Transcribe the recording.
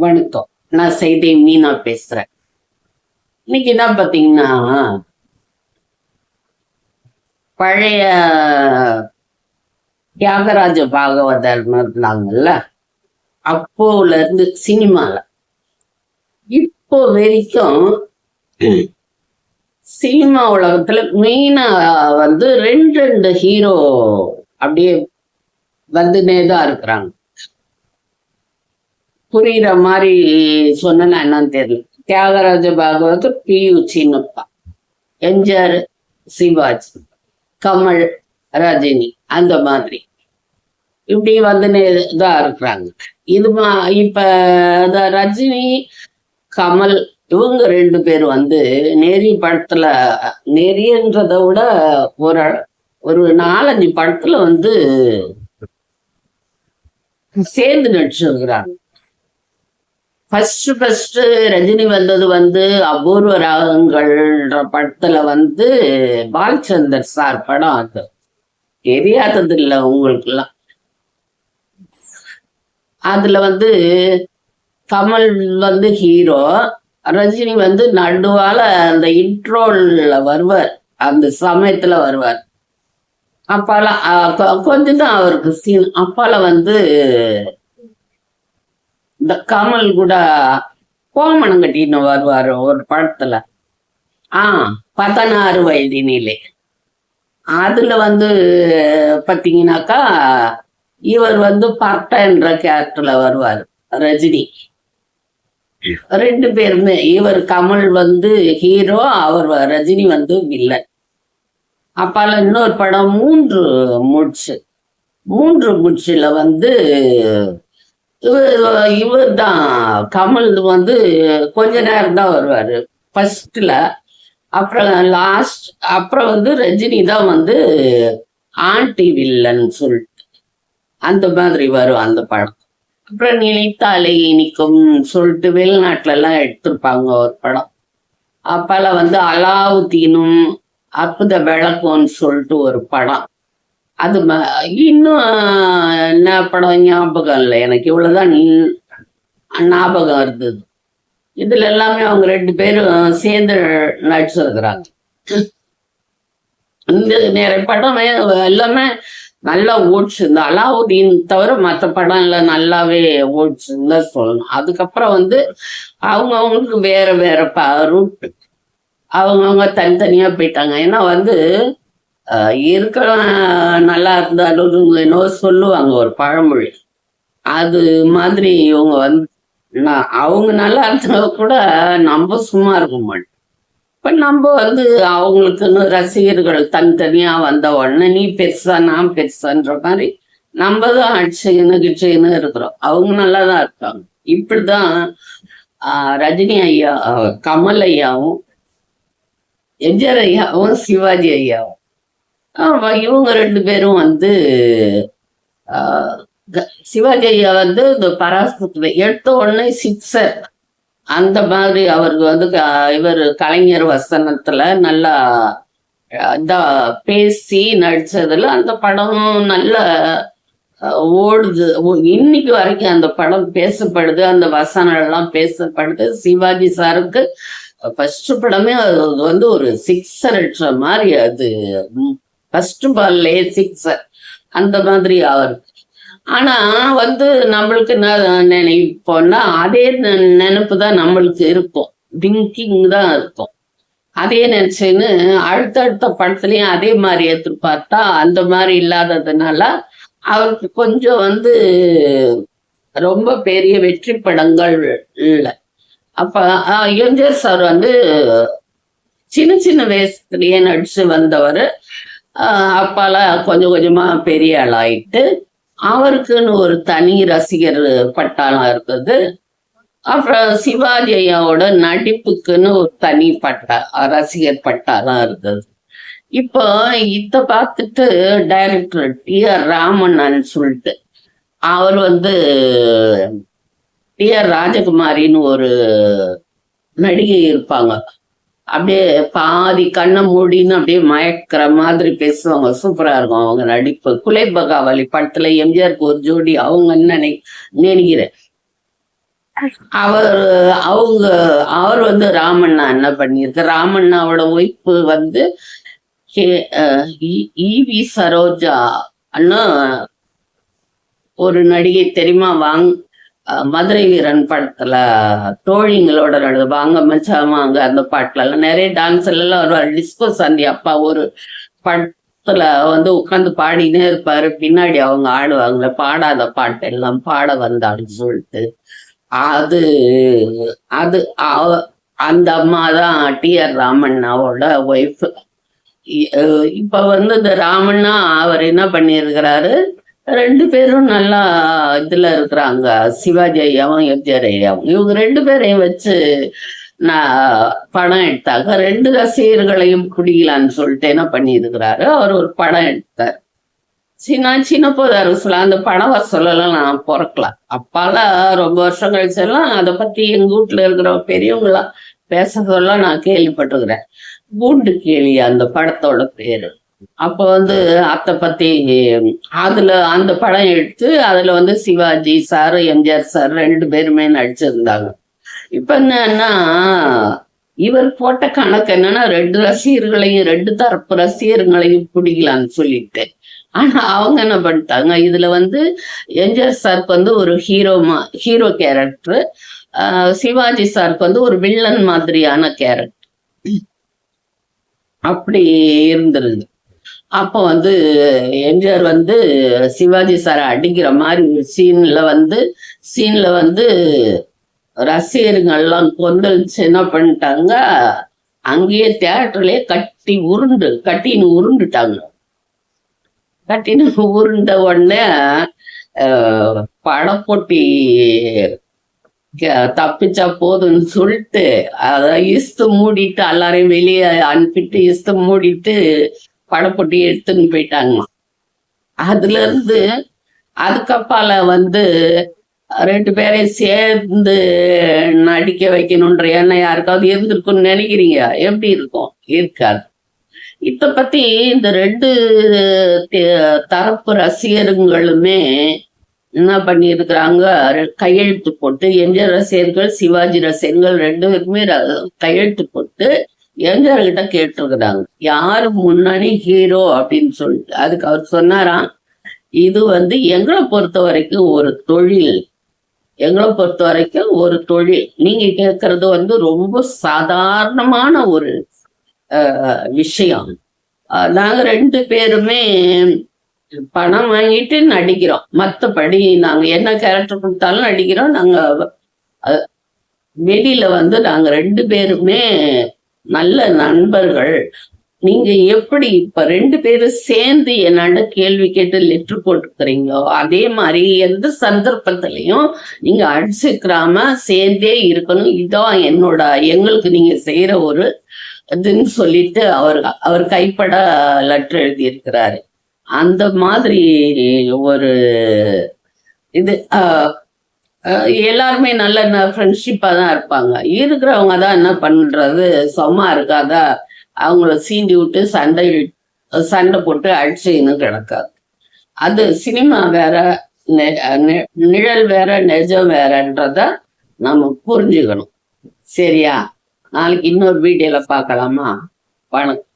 வணக்கம். நான் செய்தி மீனா பேசுறேன். இன்னைக்கு என்ன பாத்தீங்கன்னா, பழைய தியாகராஜ பாகவதர்னு இருந்தாங்கல்ல, அப்போல இருந்து சினிமால இப்போ வரைக்கும் சினிமா உலகத்துல மெயினா ரெண்டு ரெண்டு ஹீரோ அப்படியே வந்துனேதான் இருக்கிறாங்க. புரியுற மாதிரி சொன்னா என்னன்னு தெரியல. தியாகராஜ பாகவதர், பி.யு. சின்னப்பா, எம்ஜிஆர், சிவாஜி, கமல், ரஜினி, அந்த மாதிரி இப்படி வந்துதான் இருக்கிறாங்க. இப்ப ரஜினி, கமல் இவங்க ரெண்டு பேர் நெறி படத்துல, நெறின்றதை விட ஒரு ஒரு 4-5 படத்துல சேர்ந்து நடிச்சிருக்கிறாங்க. ஃபர்ஸ்ட் ரஜினி வந்தது அபூர்வ ராகங்கள்ன்ற படத்துல பாலச்சந்தர் சார் படம். அது தெரியாதது இல்லை உங்களுக்கு எல்லாம். அதுல கமல் ஹீரோ, ரஜினி நடுவால அந்த இன்ட்ரோல்ல வருவார், அந்த சமயத்துல வருவார். அப்பால கொஞ்சம் தான் அவருக்கு சீன். அப்பால இந்த கமல் கூட கோமணம் கட்டின்னு வருவாரு ஒரு படத்துல. 16 வயதினிலே. அதுல பாத்தீங்கன்னாக்கா இவர் பர்ட்ட என்ற கேரக்டர்ல வருவார் ரஜினி. ரெண்டு பேருமே, இவர் கமல் ஹீரோ, அவர் ரஜினி வில்லன். அப்பால இன்னொரு படம் மூன்று முடிச்சுல இவர் தான் கமல் கொஞ்ச நேரம் தான் வருவாரு ஃபர்ஸ்ட்ல. அப்புறம் ரஜினி தான் ஆன்டி வில்லன் சொல்லிட்டு அந்த மாதிரி வரும் அந்த படம். அப்புறம் நினைத்தாலே இனிக்கும் சொல்லிட்டு வெளிநாட்டுல எல்லாம் எடுத்திருப்பாங்க ஒரு படம். அப்பால அலாவுதீனும் அற்புத விளக்கம்னு சொல்லிட்டு ஒரு படம். அது இன்னும் என்ன படம் ஞாபகம் இல்லை எனக்கு, இவ்வளவுதான் ஞாபகம் இருந்தது. இதுல எல்லாமே அவங்க ரெண்டு பேரும் சேர்ந்து நடிச்சிருக்கிறாங்க. இந்த நிறைய படம் எல்லாமே நல்லா ஓடிச்சு. இந்த அலாவுதீன் தவிர மற்ற படம் எல்லாம் நல்லாவே ஓடிச்சுன்னு தான் சொல்லணும். அதுக்கப்புறம் அவங்கவுங்களுக்கு வேற வேற ரூட், அவங்கவுங்க தனித்தனியா போயிட்டாங்க. ஏன்னா இருக்கிற நல்லா இருந்தாலும் என்னோ சொல்லுவாங்க ஒரு பழமொழி, அது மாதிரி இவங்க அவங்க நல்லா இருந்தா கூட நம்ம சும்மா இருக்க மாட்டோம். இப்ப நம்ம அவங்களுக்குன்னு ரசிகர்கள் தனித்தனியா வந்த உடனே நீ பெருசா நான் பெருசான்ற மாதிரி நம்ம தான் கிச்சுன்னு இருக்கிறோம். அவங்க நல்லாதான் இருக்காங்க. இப்படிதான் ரஜினி ஐயா, கமல் ஐயாவும், எம்ஜிஆர் ஐயாவும், சிவாஜி ஐயாவும், இவங்க ரெண்டு பேரும் சிவாஜி ஐயா இந்த பராசக்தி எடுத்த உடனே சிக்ஸர் அந்த மாதிரி அவருக்கு இவர் கலைஞர் வசனத்துல நல்லா பேசி நடிச்சதுல அந்த படம் நல்லா ஓடுது. இன்னைக்கு வரைக்கும் அந்த படம் பேசப்படுது, அந்த வசனம் எல்லாம் பேசப்படுது. சிவாஜி சாருக்கு ஃபர்ஸ்ட் படமே அது ஒரு சிக்ஸர் அடிச்ச மாதிரி, அது ஃபர்ஸ்ட் பால்லே சிக்ஸர் அந்த மாதிரி அவருக்கு. ஆனா நம்மளுக்கு நினைப்போம்னா அதே நினைப்பு தான் நம்மளுக்கு இருக்கும், திங்கிங் தான் இருக்கும். அதே நினைச்சுன்னு அடுத்தடுத்த படத்துலயும் அதே மாதிரி எதிர்பார்த்தா அந்த மாதிரி இல்லாததுனால அவருக்கு கொஞ்சம் ரொம்ப பெரிய வெற்றி படங்கள் இல்லை. அப்ப எம்ஜிஆர் சார் சின்ன சின்ன வயசுலயே நடிச்சு வந்தவர். அப்பால கொஞ்சம் கொஞ்சமா பெரிய ஆளாயிட்டு அவருக்குன்னு ஒரு தனி ரசிகர் பட்டாளம் இருக்குது. அப்புறம் சிவாஜி ஐயாவோட நடிப்புக்குன்னு ஒரு தனி ரசிகர் பட்டாளம் இருக்குது. இப்போ இத பார்த்துட்டு டைரக்டர் டி.ஆர். ராமன் சொல்லிட்டு அவர் டி.ஆர். ராஜகுமாரின்னு ஒரு நடிகை இருப்பாங்க. அப்படியே பாதி கண்ணை மூடின்னு அப்படியே மயக்கிற மாதிரி பேசுவாங்க. சூப்பரா இருக்கும் அவங்க நடிப்பு. குலைபகாவலி படத்துல எம்ஜிஆருக்கு ஒரு ஜோடி அவங்க நினைக்கிறேன். அவர் அவங்க அவர் வந்து ராமண்ணா என்ன பண்ணியிருக்கு, ராமண்ணாவோட ஒய்ஃபு வந்து ஈவி சரோஜா அண்ணா ஒரு நடிகை தெரியுமா? மதுரை வீரன் படத்துல தோழிங்களோட வாங்க மச்சான் வாங்க அந்த பாட்டுல எல்லாம் நிறைய டான்ஸ்ல எல்லாம் வருவார். டிஸ்கோ சாந்தி அப்பா ஒரு படத்துல வந்து உட்காந்து பாடினே இருப்பாரு, பின்னாடி அவங்க ஆடுவாங்களே பாடாத பாட்டு எல்லாம் பாட வந்தான்னு சொல்லிட்டு. அது அது அந்த அம்மா தான் டி.ஆர். ராமண்ணாவோட ஒய்ஃப். இப்ப வந்து இந்த ராமண்ணா அவர் என்ன பண்ணியிருக்கிறாரு, 2 பேரும் நல்லா இதுல இருக்கிறாங்க. சிவாஜி ஐயாவும் எம்ஜிஆர் ஐயாவும் இவங்க 2 பேரையும் வச்சு நான் படம் எடுத்தாங்க. 2 ரசிகர்களையும் பிடிக்கலான்னு சொல்லிட்டு என்ன பண்ணியிருக்கிறாரு, அவர் ஒரு படம் எடுத்தார். சின்ன போது அரசுல அந்த படம் சொல்லலாம் நான் பிறக்கல. அப்பாலாம் ரொம்ப வருஷம் கழிச்செல்லாம் அதை பத்தி எங்க வீட்டுல இருக்கிற பெரியவங்களாம் பேச சொல்ல நான் கேள்விப்பட்டிருக்கிறேன். பூண்டு கேலி அந்த படத்தோட பேரு. அப்ப வந்து அத்தை பத்தி அதுல அந்த படம் எடுத்து அதுல வந்து சிவாஜி சார் எம்ஜிஆர் சார் 2 பேருமே நடிச்சிருந்தாங்க. இப்ப என்னன்னா இவர் போட்ட கணக்கு என்னன்னா 2 ரசிகர்களையும் 2 தரப்பு ரசிகர்களையும் பிடிக்கலான்னு சொல்லிட்டு. ஆனா அவங்க என்ன பண்ணிட்டாங்க, இதுல வந்து எம்ஜிஆர் சாருக்கு வந்து ஒரு ஹீரோ கேரக்டர், சிவாஜி சாருக்கு வந்து ஒரு வில்லன் மாதிரியான கேரக்டர் அப்படி இருந்துருது. அப்போ வந்து எம்ஜிஆர் வந்து சிவாஜி சாரை அடிக்கிற மாதிரி ஒரு சீன்ல வந்து ரசிகர்கள்லாம் கொந்தளிச்சு என்ன பண்ணிட்டாங்க, அங்கேயே தியேட்டர்லயே கட்டின்னு உருண்டுட்டாங்க. கட்டின்னு உருண்ட உடனே படப்போட்டி தப்பிச்சா போதுன்னு சொல்லிட்டு அத இஸ்து மூடிட்டு எல்லாரையும் வெளியே அனுப்பிட்டு இஸ்து மூடிட்டு படப்போட்டி எடுத்துன்னு போயிட்டாங்களாம். அதுல இருந்து அதுக்கப்பால வந்து 2 பேரையும் சேர்ந்து நடிக்க வைக்கணுன்ற எண்ணம் யாருக்காவது இருந்திருக்குன்னு நினைக்கிறீங்க? எப்படி இருக்கும்? இருக்காது. இத பத்தி இந்த 2 தரப்பு ரசிகர்களுமே என்ன பண்ணியிருக்கிறாங்க, கையெழுத்து போட்டு எம்ஜிஆர் ரசிகர்கள் சிவாஜி ரசிகர்கள் 2 பேருமே கையெழுத்து போட்டு எம்ஜிஆர் கிட்ட கேட்டிருக்கிறாங்க, யாரு முன்னணி ஹீரோ அப்படின்னு சொல்லிட்டு. அதுக்கு அவர் சொன்னாராம், இது வந்து எங்களை பொறுத்த வரைக்கும் ஒரு தொழில், நீங்க கேட்கறது வந்து ரொம்ப சாதாரணமான ஒரு விஷயம். நாங்க 2 பேருமே பணம் வாங்கிட்டு நடிக்கிறோம், மற்றபடி நாங்க என்ன கேரக்டர் கொடுத்தாலும் நடிக்கிறோம். நாங்க வெளியில வந்து நாங்க 2 பேருமே நல்ல நண்பர்கள். நீங்க எப்படி இப்ப 2 பேரும் சேர்ந்து என்னோட கேள்வி கேட்டு லெட்டர் போட்டுக்கிறீங்களோ அதே மாதிரி எந்த சந்தர்ப்பத்திலையும் நீங்க அடிச்சுக்கிறாம சேர்ந்தே இருக்கணும். இதான் எங்களுக்கு நீங்க செய்யற ஒரு இதுன்னு சொல்லிட்டு அவர் கைப்பட லெட்டர் எழுதி இருக்கிறாரு. அந்த மாதிரி ஒரு இது எல்லாருமே நல்ல ஃப்ரெண்ட்ஷிப்பா தான் இருப்பாங்க. இருக்கிறவங்க தான் என்ன பண்றது, சும்மா இருக்காதா அவங்கள சீண்டி விட்டு சண்டை போட்டு அடிச்சுன்னு கிடக்காது. அது சினிமா வேற, நிழல் வேற, நிஜம் வேறன்றத நம்ம புரிஞ்சுக்கணும். சரியா? நாளைக்கு இன்னொரு வீடியோல பார்க்கலாமா? வணக்கம்.